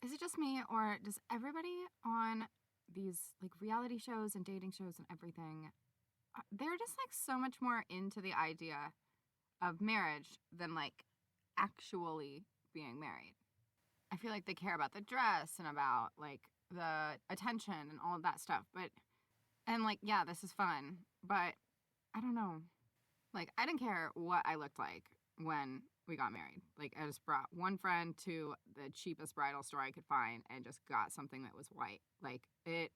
Is it just me, or does everybody on these like reality shows and dating shows and everything, they're just like so much more into the idea of marriage than like actually being married? I feel like they care about the dress and about like the attention and all of that stuff. And like, yeah, this is fun, but I don't know. Like, I didn't care what I looked like when we got married. Like, I just brought one friend to the cheapest bridal store I could find and just got something that was white. Like, it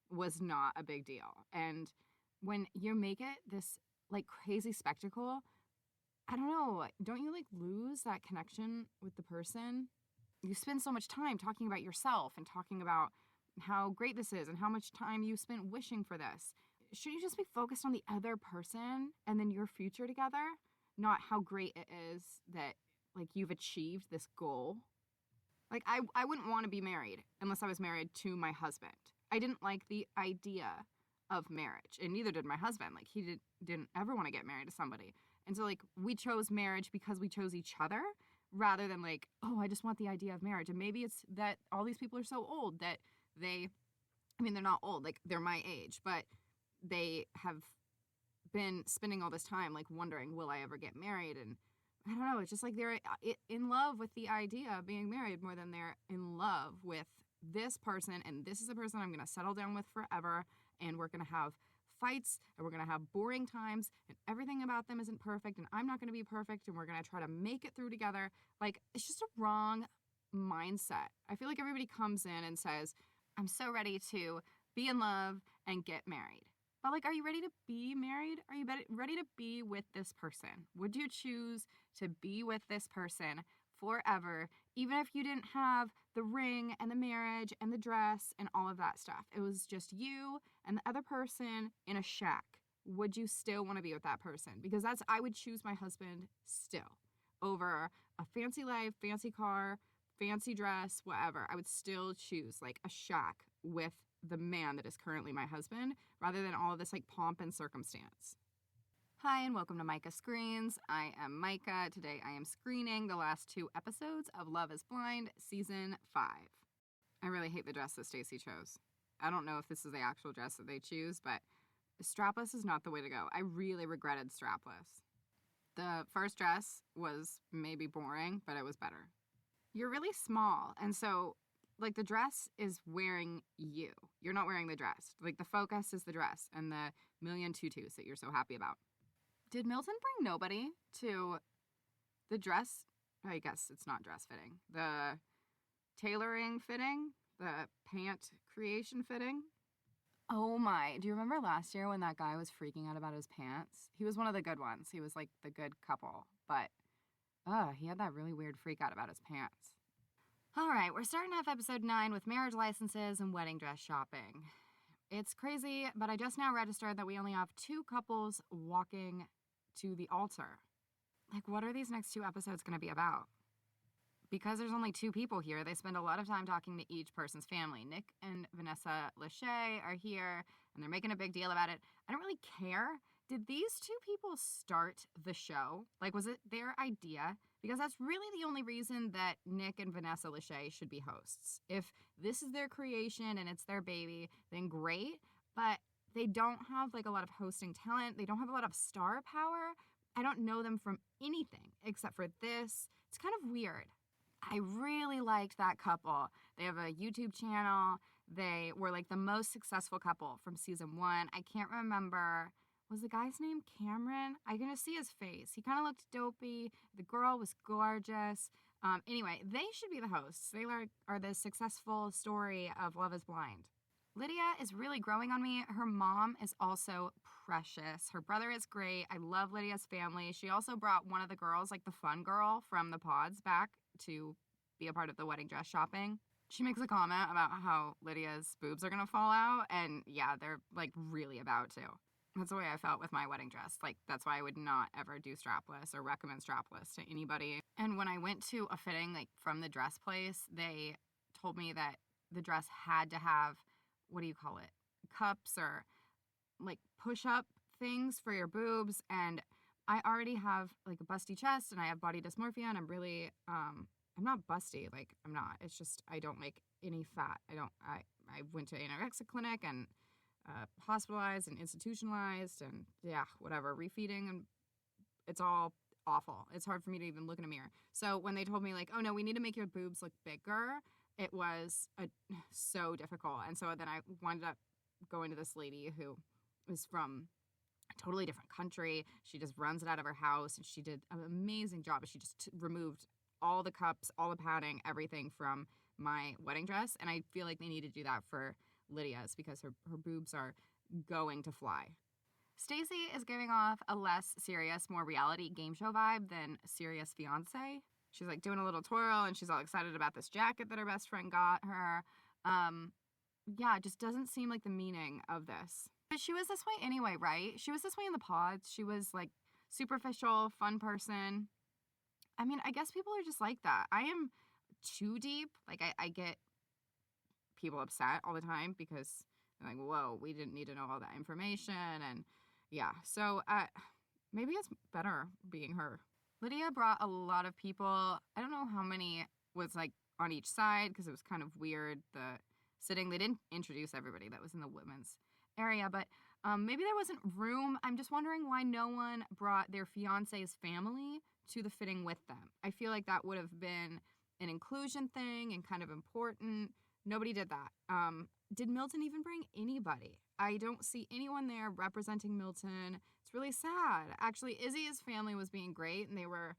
was not a big deal. And when you make it this like crazy spectacle, I don't know, don't you like lose that connection with the person? You spend so much time talking about yourself and talking about how great this is and how much time you spent wishing for this. Should you just be focused on the other person and then your future together, not how great it is that like you've achieved this goal? Like I wouldn't want to be married unless I was married to my husband. I didn't like the idea of marriage, and neither did my husband. Like he didn't ever want to get married to somebody. And so like we chose marriage because we chose each other rather than like, oh, I just want the idea of marriage. And maybe it's that all these people are so old that they're not old, like they're my age, but they have been spending all this time like wondering, will I ever get married? And I don't know, it's just like they're in love with the idea of being married more than they're in love with this person, and this is a person I'm going to settle down with forever, and we're going to have fights, and we're going to have boring times, and everything about them isn't perfect, and I'm not going to be perfect, and we're going to try to make it through together. Like, it's just a wrong mindset. I feel like everybody comes in and says, I'm so ready to be in love and get married. But like, are you ready to be married? Are you ready to be with this person? Would you choose to be with this person forever, even if you didn't have the ring and the marriage and the dress and all of that stuff? It was just you and the other person in a shack. Would you still want to be with that person? Because I would choose my husband still over a fancy life, fancy car, fancy dress, whatever. I would still choose like a shack with the man that is currently my husband rather than all of this like pomp and circumstance. Hi, and welcome to Micah Screens. I am Micah. Today I am screening the last 2 episodes of Love is Blind, Season 5. I really hate the dress that Stacey chose. I don't know if this is the actual dress that they choose, but strapless is not the way to go. I really regretted strapless. The first dress was maybe boring, but it was better. You're really small, and so like the dress is wearing you. You're not wearing the dress. Like the focus is the dress and the million tutus that you're so happy about. Did Milton bring nobody to the dress? I guess it's not dress fitting. The tailoring fitting? The pant creation fitting? Oh my, do you remember last year when that guy was freaking out about his pants? He was one of the good ones. He was like the good couple, but he had that really weird freak out about his pants. All right, we're starting off episode 9 with marriage licenses and wedding dress shopping. It's crazy, but I just now registered that we only have 2 couples walking to the altar. Like, what are these next 2 episodes going to be about? Because there's only 2 people here, they spend a lot of time talking to each person's family. Nick and Vanessa Lachey are here, and they're making a big deal about it. I don't really care. Did these 2 people start the show? Like, was it their idea? Because that's really the only reason that Nick and Vanessa Lachey should be hosts. If this is their creation and it's their baby, then great. But they don't have, like, a lot of hosting talent. They don't have a lot of star power. I don't know them from anything except for this. It's kind of weird. I really liked that couple. They have a YouTube channel. They were like the most successful couple from season 1. I can't remember. Was the guy's name Cameron? I can just see his face. He kind of looked dopey. The girl was gorgeous. Anyway, they should be the hosts. They are the successful story of Love is Blind. Lydia is really growing on me. Her mom is also precious. Her brother is great. I love Lydia's family. She also brought one of the girls, like the fun girl from the pods, back to be a part of the wedding dress shopping. She makes a comment about how Lydia's boobs are going to fall out, and yeah, they're like really about to. That's the way I felt with my wedding dress. Like, that's why I would not ever do strapless or recommend strapless to anybody. And when I went to a fitting, like from the dress place, they told me that the dress had to have, what do you call it? Cups or like push-up things for your boobs. And I already have like a busty chest and I have body dysmorphia, and I'm I'm not busty. Like, I'm not. It's just I don't like any fat. I went to anorexic clinic and hospitalized and institutionalized and yeah, whatever, refeeding, and it's all awful. It's hard for me to even look in a mirror. So when they told me like, oh no, we need to make your boobs look bigger, it was so difficult. And so then I wound up going to this lady who is from a totally different country. She just runs it out of her house, and she did an amazing job. She just removed all the cups, all the padding, everything from my wedding dress. And I feel like they need to do that for Lydia's because her boobs are going to fly. Stacy is giving off a less serious, more reality game show vibe than Serious Fiancé. She's like doing a little twirl, and she's all excited about this jacket that her best friend got her. Yeah, it just doesn't seem like the meaning of this. But she was this way anyway, right? She was this way in the pods. She was like superficial, fun person. I mean, I guess people are just like that. I am too deep. Like, I get people upset all the time because they're like, whoa, we didn't need to know all that information. And yeah, so maybe it's better being her. Lydia brought a lot of people. I don't know how many was like on each side because it was kind of weird, the sitting. They didn't introduce everybody that was in the women's area, but maybe there wasn't room. I'm just wondering why no one brought their fiance's family to the fitting with them. I feel like that would have been an inclusion thing and kind of important. Nobody did that. Did Milton even bring anybody? I don't see anyone there representing Milton. It's really sad. Actually, Izzy's family was being great, and they were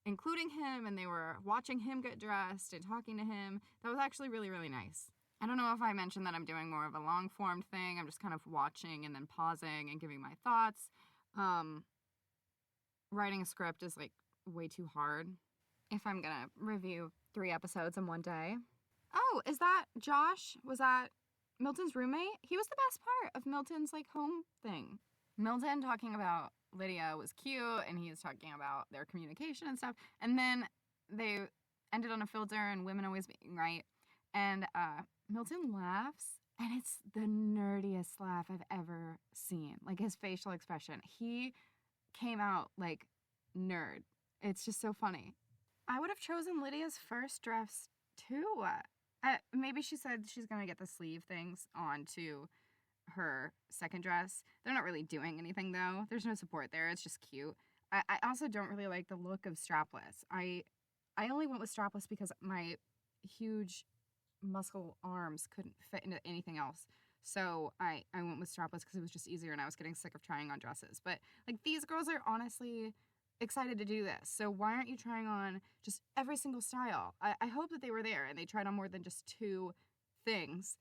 including him, and they were watching him get dressed and talking to him. That was actually really, really nice. I don't know if I mentioned that I'm doing more of a long-form thing. I'm just kind of watching and then pausing and giving my thoughts. Writing a script is like way too hard if I'm gonna review 3 episodes in one day. Oh, is that Josh? Was that Milton's roommate? He was the best part of Milton's like home thing. Milton talking about Lydia was cute, and he was talking about their communication and stuff. And then they ended on a filter and women always being right. And Milton laughs, and it's the nerdiest laugh I've ever seen. Like his facial expression. He came out like nerd. It's just so funny. I would have chosen Lydia's first dress too. Maybe she said she's going to get the sleeve things onto her second dress. They're not really doing anything though. There's no support there. It's just cute. I also don't really like the look of strapless. I only went with strapless because my huge muscle arms couldn't fit into anything else. So I went with strapless because it was just easier, and I was getting sick of trying on dresses. But like these girls are honestly excited to do this. So why aren't you trying on just every single style? I hope that they were there and they tried on more than just 2 things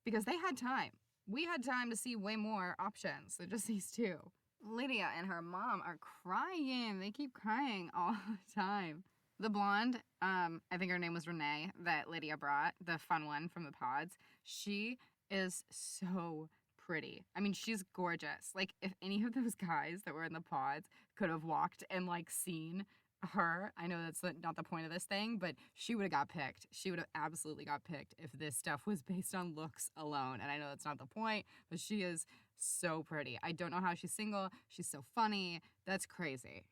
because they had time. We had time to see way more options than just these 2. Lydia and her mom are crying. They keep crying all the time. The blonde, I think her name was Renee, that Lydia brought, the fun one from the pods, she is so pretty. I mean, she's gorgeous. Like, if any of those guys that were in the pods could have walked and, like, seen her, I know that's not the point of this thing, but she would have got picked. She would have absolutely got picked if this stuff was based on looks alone. And I know that's not the point, but she is so pretty. I don't know how she's single. She's so funny. That's crazy.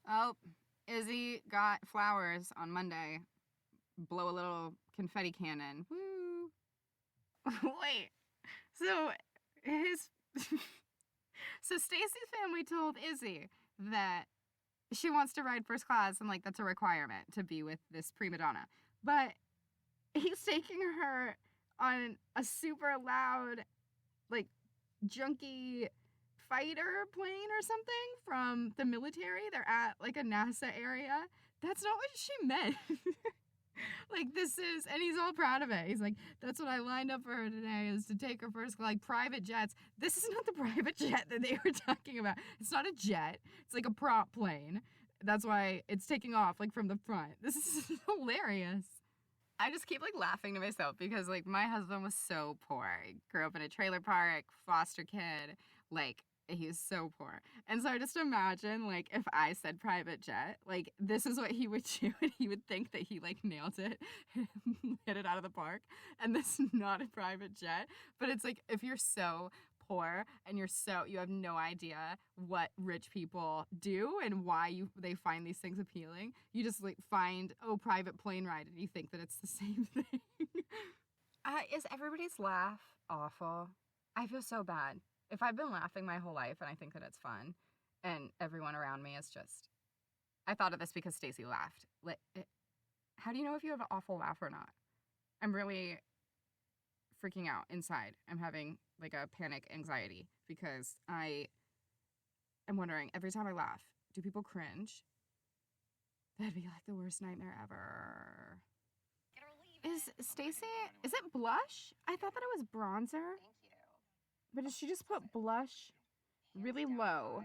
Oh, Izzy got flowers on Monday. Blow a little confetti cannon. Woo! Wait. So Stacy's family told Izzy that she wants to ride first class, and like that's a requirement to be with this prima donna. But he's taking her on a super loud, like junky fighter plane or something from the military. They're at like a NASA area. That's not what she meant. Like and he's all proud of it. He's like, that's what I lined up for her today, is to take her first, like private jets. This is not the private jet that they were talking about. It's not a jet. It's like a prop plane. That's why it's taking off like from the front. This is hilarious. I just keep like laughing to myself because like my husband was so poor. He grew up in a trailer park, foster kid, like he was so poor. And so I just imagine like if I said private jet, like this is what he would do, and he would think that he like nailed it, hit it out of the park. And this is not a private jet, but it's like if you're so poor and you have no idea what rich people do and why they find these things appealing. You just like find, private plane ride, and you think that it's the same thing. Is everybody's laugh awful? I feel so bad. If I've been laughing my whole life and I think that it's fun and everyone around me is just... I thought of this because Stacey laughed. How do you know if you have an awful laugh or not? I'm really freaking out inside. I'm having like a panic anxiety because I am wondering every time I laugh, do people cringe? That'd be like the worst nightmare ever. Is it blush? I thought that it was bronzer. But did she just put blush really low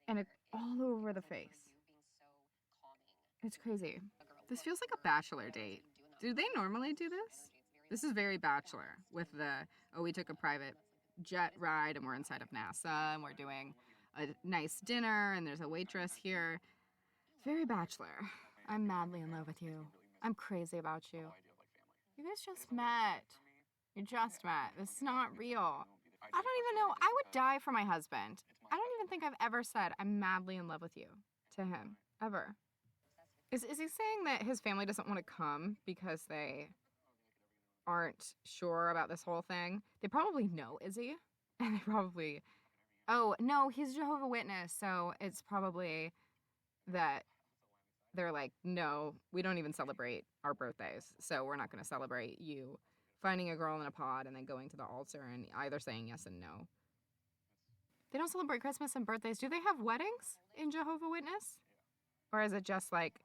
and it's all over the face? It's crazy. This feels like a bachelor date. Do they normally do this? This is very bachelor with we took a private jet ride and we're inside of NASA and we're doing a nice dinner and there's a waitress here. Very bachelor. I'm madly in love with you. I'm crazy about you. You guys just met. You just met. This is not real. I don't even know. I would die for my husband. I don't even think I've ever said I'm madly in love with you to him. Ever. Is he saying that his family doesn't want to come because they aren't sure about this whole thing? They probably know Izzy. And they probably... Oh, no, he's Jehovah's Witness, so it's probably that they're like, no, we don't even celebrate our birthdays, so we're not going to celebrate you finding a girl in a pod and then going to the altar and either saying yes and no. They don't celebrate Christmas and birthdays. Do they have weddings in Jehovah's Witness? Or is it just like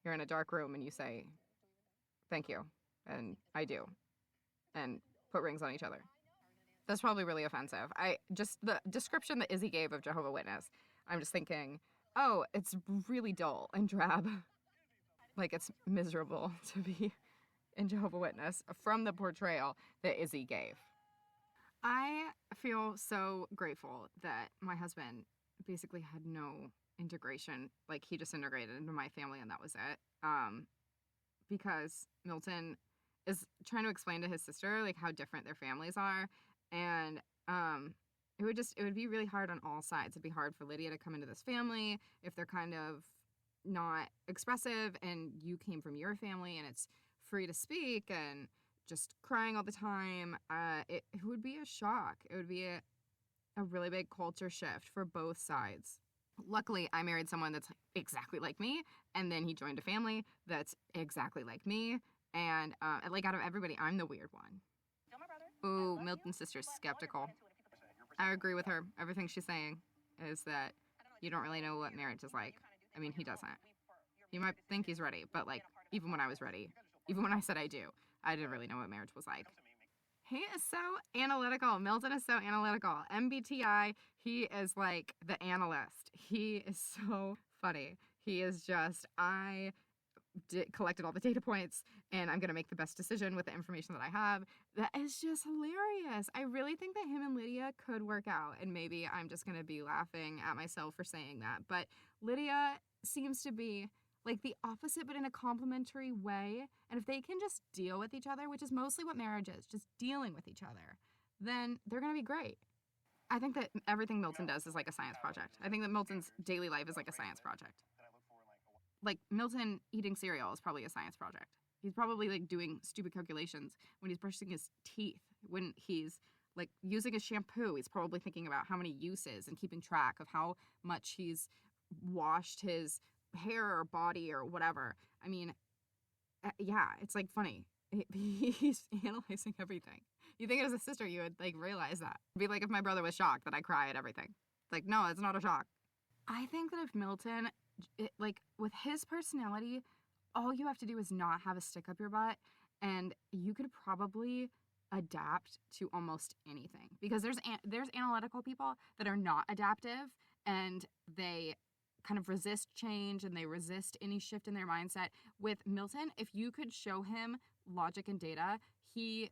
you're in a dark room and you say, thank you, and I do, and put rings on each other? That's probably really offensive. The description that Izzy gave of Jehovah's Witness, I'm just thinking, oh, it's really dull and drab. Like it's miserable to be in Jehovah's Witness from the portrayal that Izzy gave. I feel so grateful that my husband basically had no integration. Like he just integrated into my family and that was it. Because Milton is trying to explain to his sister like how different their families are. And it would be really hard on all sides. It'd be hard for Lydia to come into this family if they're kind of not expressive and you came from your family and it's free to speak and just crying all the time. It would be a shock. It would be a really big culture shift for both sides. Luckily, I married someone that's exactly like me, and then he joined a family that's exactly like me, and like out of everybody, I'm the weird one. Ooh, Milton's sister's skeptical. I agree with her. Everything she's saying is that you don't really know what marriage is like. I mean, he doesn't. He might think he's ready, but like, even when I was ready, even when I said I do, I didn't really know what marriage was like. He is so analytical. Milton is so analytical. MBTI, he is like the analyst. He is so funny. He is just, collected all the data points and I'm going to make the best decision with the information that I have. That is just hilarious. I really think that him and Lydia could work out, and maybe I'm just going to be laughing at myself for saying that. But Lydia seems to be like the opposite, but in a complimentary way. And if they can just deal with each other, which is mostly what marriage is, just dealing with each other, then they're going to be great. I think that everything Milton does is like a science project. I think that Milton's daily life is like a science project. Like Milton eating cereal is probably a science project. He's probably like doing stupid calculations when he's brushing his teeth, when he's like using a shampoo. He's probably thinking about how many uses and keeping track of how much he's washed his hair or body or whatever. I mean, yeah, it's like funny. He's analyzing everything. You think as a sister you would like realize that. It'd be like if my brother was shocked that I cry at everything. Like, no, it's not a shock. I think that if Milton, like with his personality, all you have to do is not have a stick up your butt and you could probably adapt to almost anything. Because there's analytical people that are not adaptive and they kind of resist change and they resist any shift in their mindset. With Milton, if you could show him logic and data, he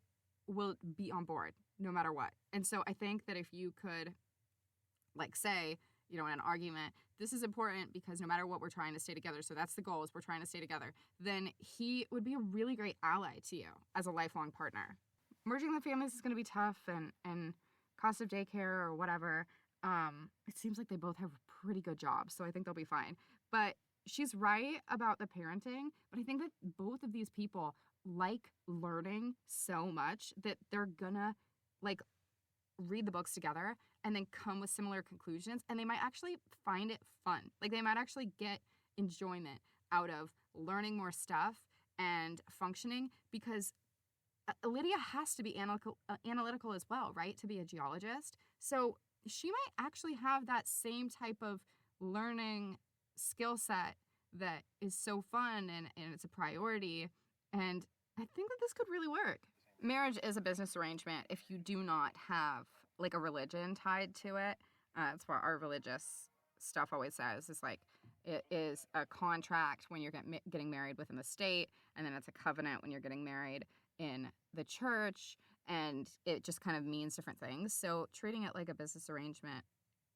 will be on board no matter what. And so I think that if you could like say, in an argument, this is important because no matter what, we're trying to stay together. So that's the goal, is we're trying to stay together. Then he would be a really great ally to you as a lifelong partner. Merging the families is going to be tough and cost of daycare or whatever. It seems like they both have pretty good jobs, so I think they'll be fine. But she's right about the parenting, but I think that both of these people like learning so much that they're gonna like read the books together and then come with similar conclusions, and they might actually find it fun. Like they might actually get enjoyment out of learning more stuff and functioning, because Lydia has to be analytical as well, right? To be a geologist. So she might actually have that same type of learning skill set that is so fun, and it's a priority. And I think that this could really work. Marriage is a business arrangement if you do not have like a religion tied to it. That's what our religious stuff always says, is like it is a contract when you're getting married within the state, and then it's a covenant when you're getting married in the church, and it just kind of means different things. So treating it like a business arrangement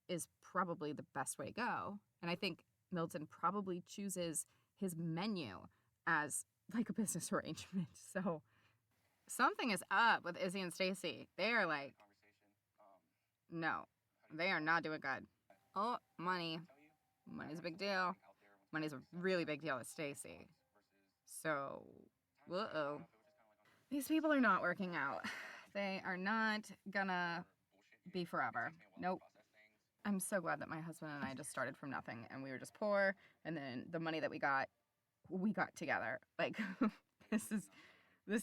is probably the best way to go. And I think Milton probably chooses his menu as like a business arrangement. So something is up with Izzy and Stacy. They are like, no, they are not doing good. Oh, money. Money's a big deal. Money's a really big deal with Stacy. So, uh-oh. These people are not working out. They are not gonna be forever. Nope. I'm so glad that my husband and I just started from nothing, and we were just poor, and then the money that we got together. Like, this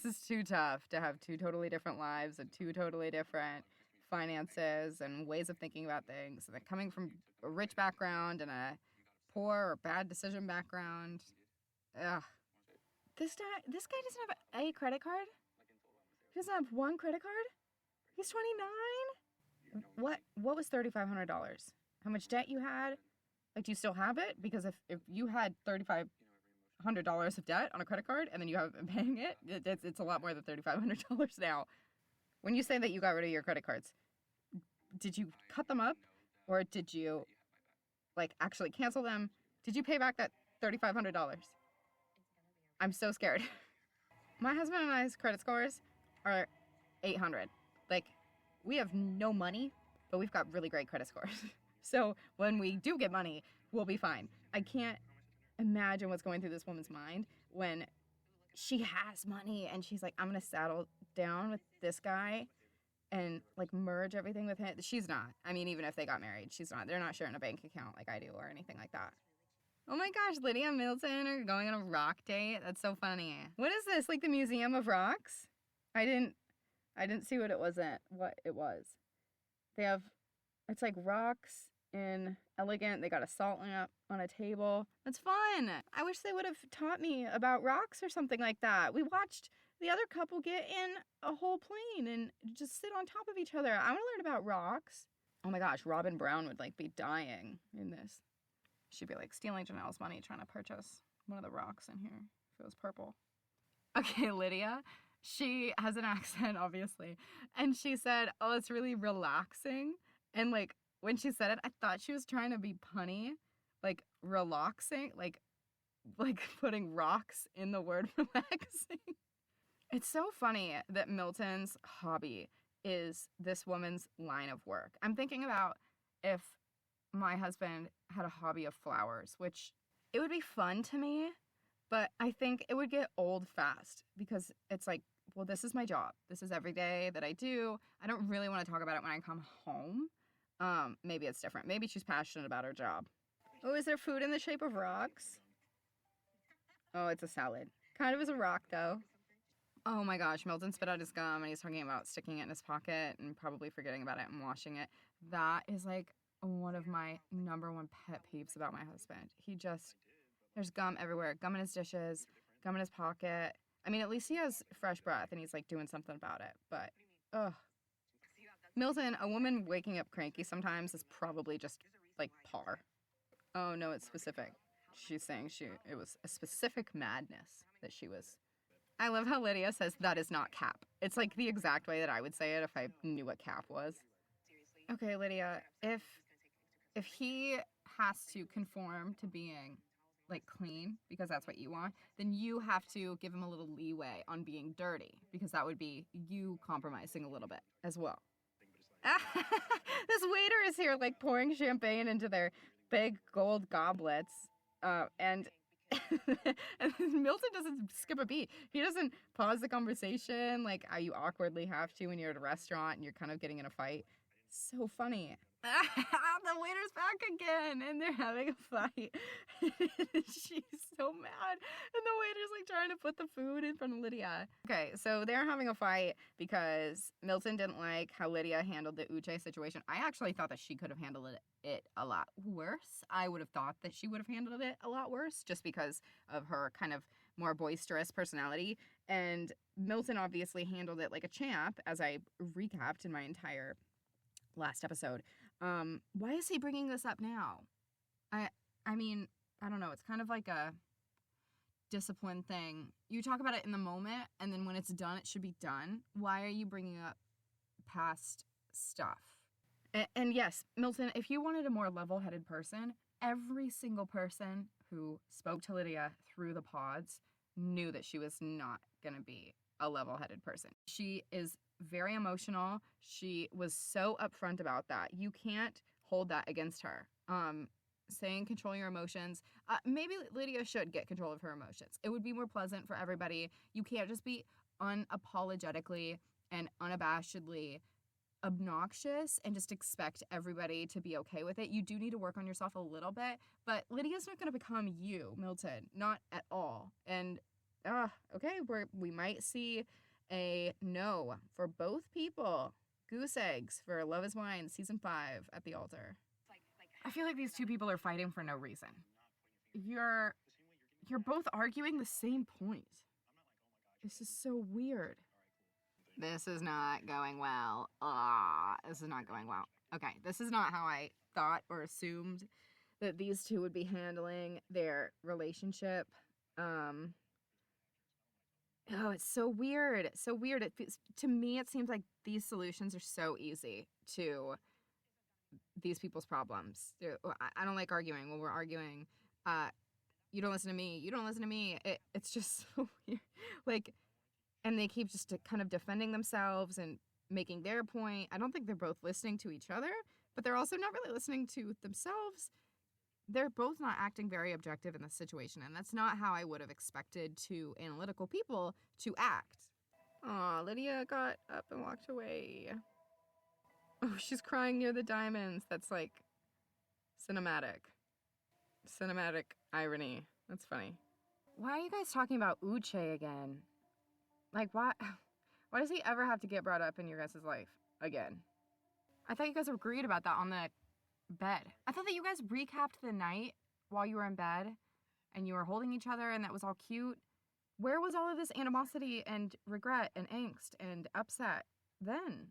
is too tough to have two totally different lives and two totally different finances and ways of thinking about things. And then coming from a rich background and a poor or bad decision background. Ugh. This guy doesn't have a credit card? He doesn't have one credit card? He's 29? What was $3,500? How much debt you had? Like, do you still have it? Because if you had $3,500 of debt on a credit card and then you haven't been paying it, it's a lot more than $3,500 now. When you say that you got rid of your credit cards, did you cut them up, or did you like actually cancel them? Did you pay back that $3,500? I'm so scared. My husband and I's credit scores are 800. Like, we have no money, but we've got really great credit scores. So when we do get money, we'll be fine. I can't imagine what's going through this woman's mind when she has money and she's like, I'm going to settle down with this guy and like merge everything with him. She's not. I mean, even if they got married, she's not. They're not sharing a bank account like I do or anything like that. Oh my gosh, Lydia and Milton are going on a rock date. That's so funny. What is this? Like the Museum of Rocks? I didn't see what it was. They have, it's like rocks in elegant. They got a salt lamp on a table. That's fun. I wish they would have taught me about rocks or something like that. We watched the other couple get in a whole plane and just sit on top of each other. I want to learn about rocks. Oh my gosh, Robin Brown would like be dying in this. She'd be like stealing Janelle's money trying to purchase one of the rocks in here if it was purple. Okay, Lydia, she has an accent, obviously. And she said, oh, it's really relaxing. And like, when she said it, I thought she was trying to be punny. Like, relaxing. Like putting rocks in the word relaxing. It's so funny that Milton's hobby is this woman's line of work. I'm thinking about if my husband had a hobby of flowers, which it would be fun to me, but I think it would get old fast because it's like, well, this is my job. This is every day that I do. I don't really want to talk about it when I come home. Maybe it's different. Maybe she's passionate about her job. Oh, is there food in the shape of rocks? Oh, it's a salad. Kind of is a rock, though. Oh my gosh, Milton spit out his gum and he's talking about sticking it in his pocket and probably forgetting about it and washing it. That is like one of my number one pet peeves about my husband. There's gum everywhere. Gum in his dishes, gum in his pocket. I mean, at least he has fresh breath and he's like doing something about it. But, ugh. Milton, a woman waking up cranky sometimes is probably just like par. Oh no, it's specific. She's saying it was a specific madness that she was. I love how Lydia says that is not cap. It's like the exact way that I would say it if I knew what cap was. Okay, Lydia, if he has to conform to being like clean because that's what you want, then you have to give him a little leeway on being dirty because that would be you compromising a little bit as well. This waiter is here, like, pouring champagne into their big gold goblets, and and Milton doesn't skip a beat. He doesn't pause the conversation like how you awkwardly have to when you're at a restaurant and you're kind of getting in a fight. So funny. The waiter's back again, and they're having a fight. She's so mad, and the waiter's like trying to put the food in front of Lydia. Okay, so they're having a fight because Milton didn't like how Lydia handled the Uche situation. I actually thought that she could have handled it a lot worse. I would have thought that she would have handled it a lot worse just because of her kind of more boisterous personality. And Milton obviously handled it like a champ, as I recapped in my entire last episode. Why is he bringing this up now? I mean, I don't know. It's kind of like a discipline thing. You talk about it in the moment, and then when it's done, it should be done. Why are you bringing up past stuff? And yes, Milton, if you wanted a more level-headed person, every single person who spoke to Lydia through the pods knew that she was not going to be a level-headed person. She is very emotional. She was so upfront about that. You can't hold that against her. Saying control your emotions. Maybe Lydia should get control of her emotions. It would be more pleasant for everybody. You can't just be unapologetically and unabashedly obnoxious and just expect everybody to be okay with it. You do need to work on yourself a little bit, but Lydia's not going to become you, Milton. Not at all. And, okay, we might see a no for both people. Goose eggs for Love is Wine Season 5 at the altar. I feel like these two people are fighting for no reason. You're both arguing the same point. This is so weird. This is not going well. This is not going well. Okay, this is not how I thought or assumed that these two would be handling their relationship. Oh, it's so weird. It's so weird. To me, it seems like these solutions are so easy to these people's problems. I don't like arguing. When we're arguing, you don't listen to me. You don't listen to me. It's just so weird. Like, and they keep just kind of defending themselves and making their point. I don't think they're both listening to each other, but they're also not really listening to themselves. They're both not acting very objective in this situation, and that's not how I would have expected two analytical people to act. Aw, Lydia got up and walked away. Oh, she's crying near the diamonds. That's like cinematic. Cinematic irony. That's funny. Why are you guys talking about Uche again? Like, why does he ever have to get brought up in your guys' life again? I thought you guys agreed about that on the bed. I thought that you guys recapped the night while you were in bed and you were holding each other and that was all cute. Where was all of this animosity and regret and angst and upset then?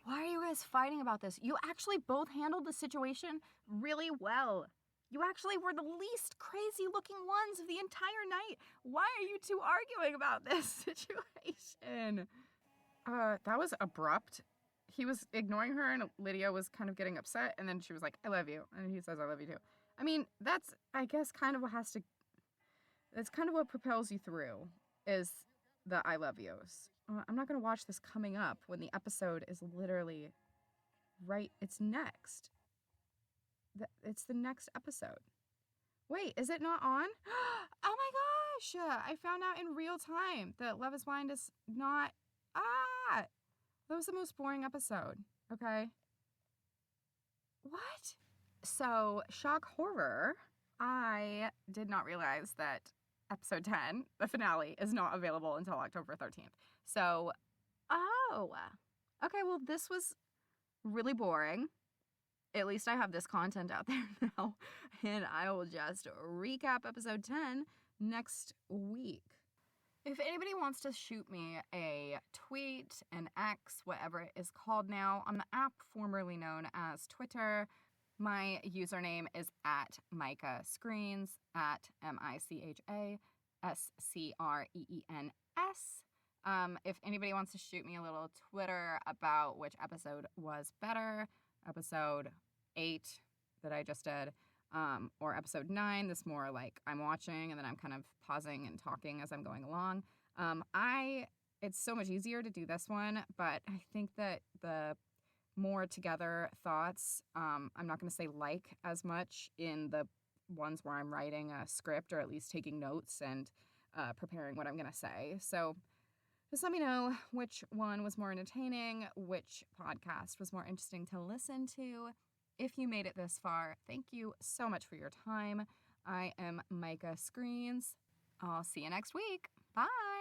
Why are you guys fighting about this? You actually both handled the situation really well. You actually were the least crazy looking ones of the entire night. Why are you two arguing about this situation? That was abrupt. He was ignoring her and Lydia was kind of getting upset and then she was like, I love you. And he says, I love you too. I mean, that's, I guess, kind of that's kind of what propels you through is the I love yous. I'm not going to watch this coming up when the episode is literally it's next. It's the next episode. Wait, is it not on? Oh my gosh! I found out in real time that Love is Blind is not... That was the most boring episode, okay? What? So, shock horror, I did not realize that episode 10, the finale, is not available until October 13th. So, okay, well, this was really boring. At least I have this content out there now, and I will just recap episode 10 next week. If anybody wants to shoot me a tweet, an X, whatever it is called now, on the app formerly known as Twitter, my username is at Micah Screens, at MICHASCREENS. If anybody wants to shoot me a little Twitter about which episode was better, episode 8 that I just did, or episode 9, this more like I'm watching and then I'm kind of pausing and talking as I'm going along. It's so much easier to do this one, but I think that the more together thoughts. I'm not going to say like as much in the ones where I'm writing a script or at least taking notes and preparing what I'm going to say. So just let me know which one was more entertaining, which podcast was more interesting to listen to. If you made it this far, thank you so much for your time. I am Micah Screens. I'll see you next week. Bye.